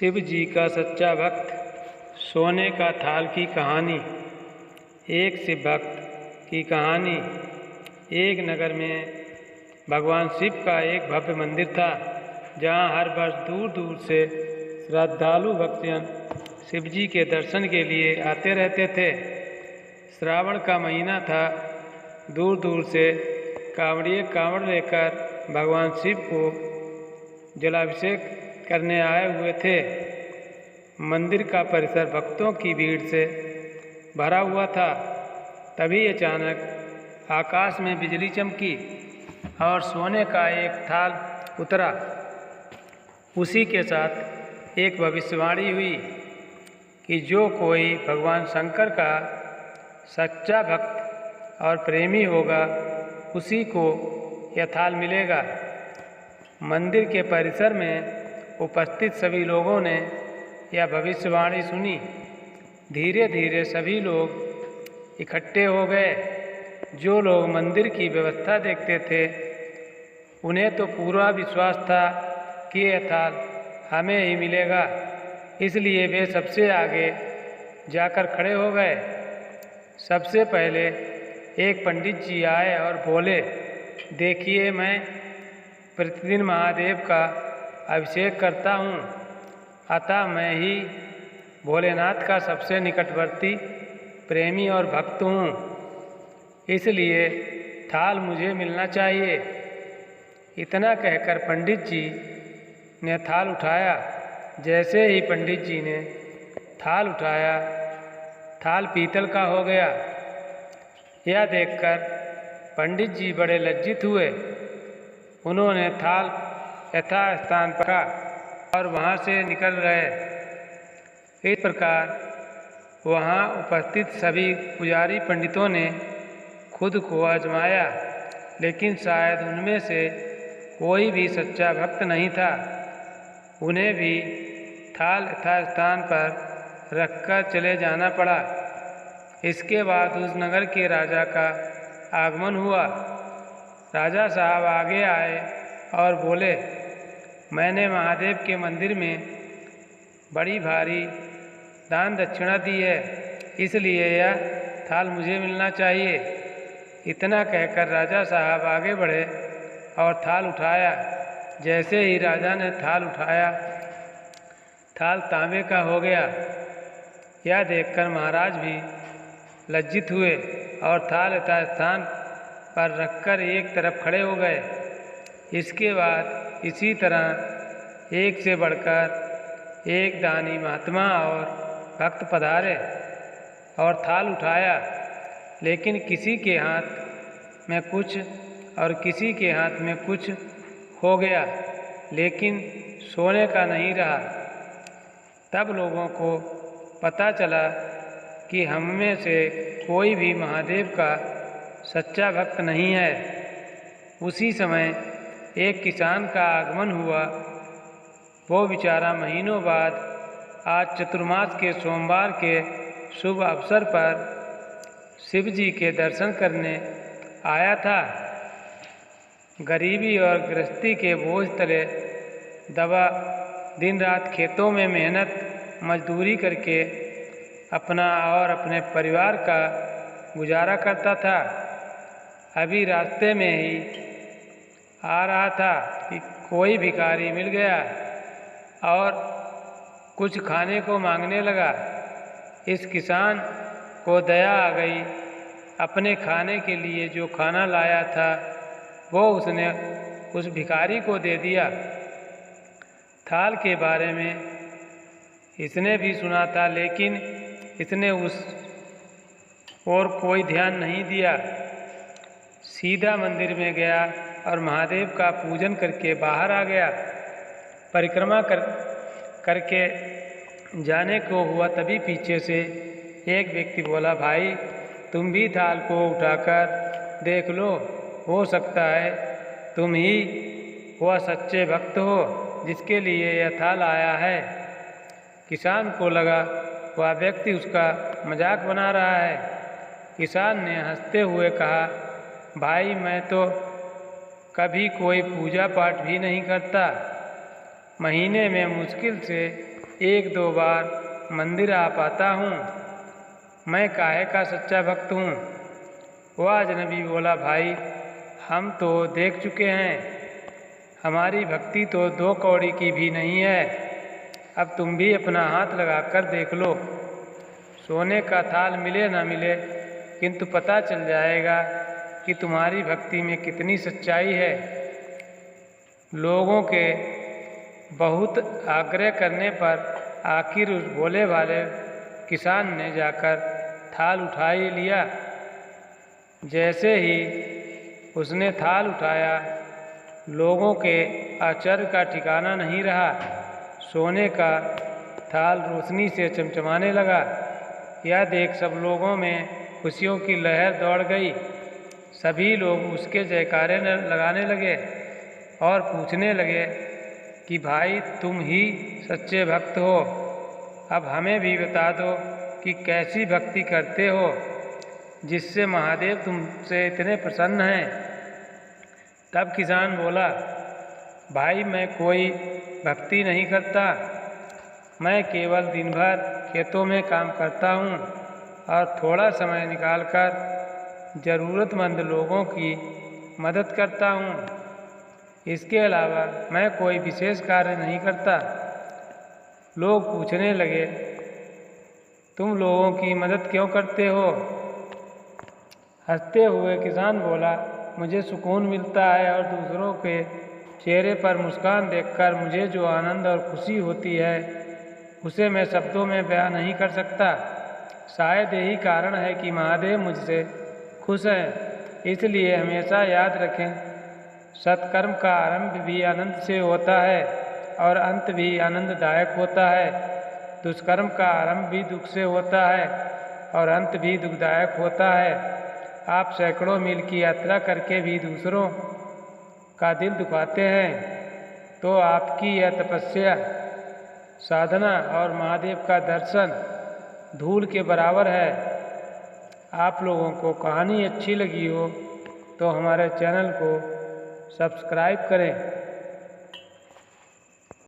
शिव जी का सच्चा भक्त। सोने का थाल की कहानी। एक शिव भक्त की कहानी। एक नगर में भगवान शिव का एक भव्य मंदिर था, जहाँ हर वर्ष दूर दूर से श्रद्धालु भक्तजन शिव जी के दर्शन के लिए आते रहते थे। श्रावण का महीना था। दूर दूर से कांवड़िए कांवड़ लेकर भगवान शिव को जलाभिषेक करने आए हुए थे। मंदिर का परिसर भक्तों की भीड़ से भरा हुआ था। तभी अचानक आकाश में बिजली चमकी और सोने का एक थाल उतरा। उसी के साथ एक भविष्यवाणी हुई कि जो कोई भगवान शंकर का सच्चा भक्त और प्रेमी होगा, उसी को यह थाल मिलेगा। मंदिर के परिसर में उपस्थित सभी लोगों ने यह भविष्यवाणी सुनी। धीरे धीरे सभी लोग इकट्ठे हो गए। जो लोग मंदिर की व्यवस्था देखते थे, उन्हें तो पूरा विश्वास था कि यह थाल हमें ही मिलेगा, इसलिए वे सबसे आगे जाकर खड़े हो गए। सबसे पहले एक पंडित जी आए और बोले, देखिए, मैं प्रतिदिन महादेव का अभिषेक करता हूँ, अतः मैं ही भोलेनाथ का सबसे निकटवर्ती प्रेमी और भक्त हूँ, इसलिए थाल मुझे मिलना चाहिए। इतना कहकर पंडित जी ने थाल उठाया। जैसे ही पंडित जी ने थाल उठाया, थाल पीतल का हो गया। यह देखकर पंडित जी बड़े लज्जित हुए। उन्होंने थाल यथास्थान पर रखा और वहाँ से निकल गए। इस प्रकार वहाँ उपस्थित सभी पुजारी पंडितों ने खुद को आजमाया, लेकिन शायद उनमें से कोई भी सच्चा भक्त नहीं था। उन्हें भी थाल यथास्थान पर रखकर चले जाना पड़ा। इसके बाद उस नगर के राजा का आगमन हुआ। राजा साहब आगे आए और बोले, मैंने महादेव के मंदिर में बड़ी भारी दान दक्षिणा दी है, इसलिए यह थाल मुझे मिलना चाहिए। इतना कहकर राजा साहब आगे बढ़े और थाल उठाया। जैसे ही राजा ने थाल उठाया, थाल तांबे का हो गया। यह देखकर महाराज भी लज्जित हुए और थाल यथास्थान पर रखकर एक तरफ खड़े हो गए। इसके बाद इसी तरह एक से बढ़कर एक दानी महात्मा और भक्त पधारे और थाल उठाया, लेकिन किसी के हाथ में कुछ और किसी के हाथ में कुछ हो गया, लेकिन सोने का नहीं रहा। तब लोगों को पता चला कि हम में से कोई भी महादेव का सच्चा भक्त नहीं है। उसी समय एक किसान का आगमन हुआ। वो बेचारा महीनों बाद आज चतुर्मास के सोमवार के शुभ अवसर पर शिव जी के दर्शन करने आया था। गरीबी और गृहस्थी के बोझ तले दबा दिन रात खेतों में मेहनत मजदूरी करके अपना और अपने परिवार का गुजारा करता था। अभी रास्ते में ही आ रहा था कि कोई भिखारी मिल गया और कुछ खाने को मांगने लगा। इस किसान को दया आ गई। अपने खाने के लिए जो खाना लाया था, वो उसने उस भिखारी को दे दिया। थाल के बारे में इसने भी सुना था, लेकिन इसने उस और कोई ध्यान नहीं दिया। सीधा मंदिर में गया और महादेव का पूजन करके बाहर आ गया। परिक्रमा करके जाने को हुआ, तभी पीछे से एक व्यक्ति बोला, भाई, तुम भी थाल को उठाकर देख लो, हो सकता है तुम ही वह सच्चे भक्त हो जिसके लिए यह थाल आया है। किसान को लगा वह व्यक्ति उसका मजाक बना रहा है। किसान ने हंसते हुए कहा, भाई, मैं तो कभी कोई पूजा पाठ भी नहीं करता। महीने में मुश्किल से एक दो बार मंदिर आ पाता हूँ। मैं काहे का सच्चा भक्त हूँ। वह अजनबी बोला, भाई हम तो देख चुके हैं, हमारी भक्ति तो 2 कौड़ी की भी नहीं है। अब तुम भी अपना हाथ लगाकर देख लो। सोने का थाल मिले न मिले, किंतु पता चल जाएगा कि तुम्हारी भक्ति में कितनी सच्चाई है। लोगों के बहुत आग्रह करने पर आखिर उस भोले भाले किसान ने जाकर थाल उठा ही लिया। जैसे ही उसने थाल उठाया, लोगों के आश्चर्य का ठिकाना नहीं रहा। सोने का थाल रोशनी से चमचमाने लगा। यह देख सब लोगों में खुशियों की लहर दौड़ गई। सभी लोग उसके जयकारे लगाने लगे और पूछने लगे कि भाई तुम ही सच्चे भक्त हो, अब हमें भी बता दो कि कैसी भक्ति करते हो जिससे महादेव तुमसे इतने प्रसन्न हैं। तब किसान बोला, भाई मैं कोई भक्ति नहीं करता, मैं केवल दिन भर खेतों में काम करता हूँ और थोड़ा समय निकालकर ज़रूरतमंद लोगों की मदद करता हूँ। इसके अलावा मैं कोई विशेष कार्य नहीं करता। लोग पूछने लगे, तुम लोगों की मदद क्यों करते हो? हंसते हुए किसान बोला, मुझे सुकून मिलता है और दूसरों के चेहरे पर मुस्कान देखकर मुझे जो आनंद और खुशी होती है उसे मैं शब्दों में बयां नहीं कर सकता। शायद यही कारण है कि महादेव मुझसे खुश हैं। इसलिए हमेशा याद रखें, सत्कर्म का आरंभ भी आनंद से होता है और अंत भी आनंददायक होता है। दुष्कर्म का आरंभ भी दुख से होता है और अंत भी दुखदायक होता है। आप सैकड़ों मील की यात्रा करके भी दूसरों का दिल दुखाते हैं तो आपकी यह तपस्या, साधना और महादेव का दर्शन धूल के बराबर है। आप लोगों को कहानी अच्छी लगी हो तो हमारे चैनल को सब्सक्राइब करें।